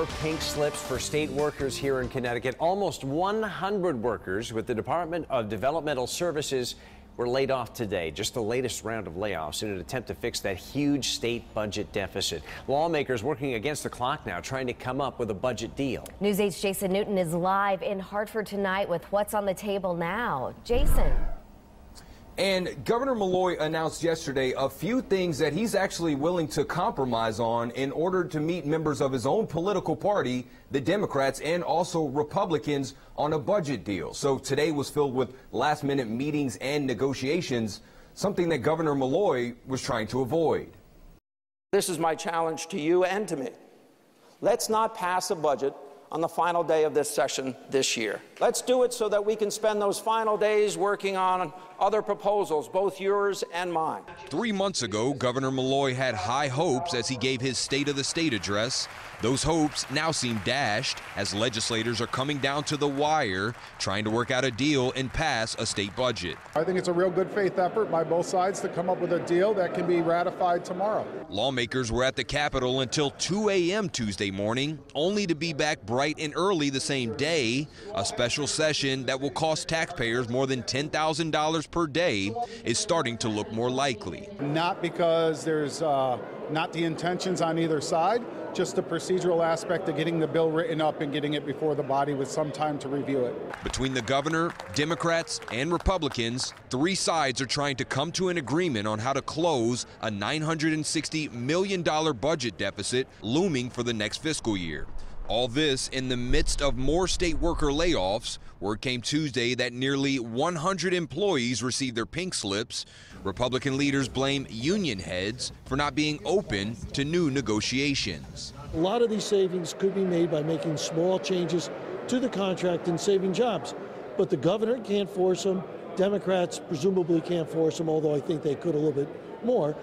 more pink slips for state workers here in Connecticut. Almost 100 workers with the Department of Developmental Services were laid off today. Just the latest round of layoffs in an attempt to fix that huge state budget deficit. Lawmakers working against the clock now, trying to come up with a budget deal. News 8's Jason Newton is live in Hartford tonight with what's on the table now. Jason. And Governor Malloy announced yesterday a few things that he's actually willing to compromise on in order to meet members of his own political party, the Democrats, and also Republicans on a budget deal. So today was filled with last-minute meetings and negotiations, something that Governor Malloy was trying to avoid. This is my challenge to you and to me. Let's not pass a budget on the final day of this session this year. Let's do it so that we can spend those final days working on other proposals, both yours and mine. 3 months ago, Governor Malloy had high hopes as he gave his State of the State address. Those hopes now seem dashed as legislators are coming down to the wire, trying to work out a deal and pass a state budget. I think it's a real good faith effort by both sides to come up with a deal that can be ratified tomorrow. Lawmakers were at the Capitol until 2 a.m. Tuesday morning, only to be back bright and early the same day. A special session that will cost taxpayers more than $10,000 per day is starting to look more likely. Not because there's not the intentions on either side, just the procedural aspect of getting the bill written up and getting it before the body with some time to review it. Between the governor, Democrats, and Republicans, 3 sides are trying to come to an agreement on how to close a $960 million budget deficit looming for the next fiscal year. All this in the midst of more state worker layoffs. Word came Tuesday that nearly 100 employees received their pink slips. Republican leaders blame union heads for not being open to new negotiations. A lot of these savings could be made by making small changes to the contract and saving jobs. But the governor can't force them. Democrats presumably can't force them, although I think they could a little bit more.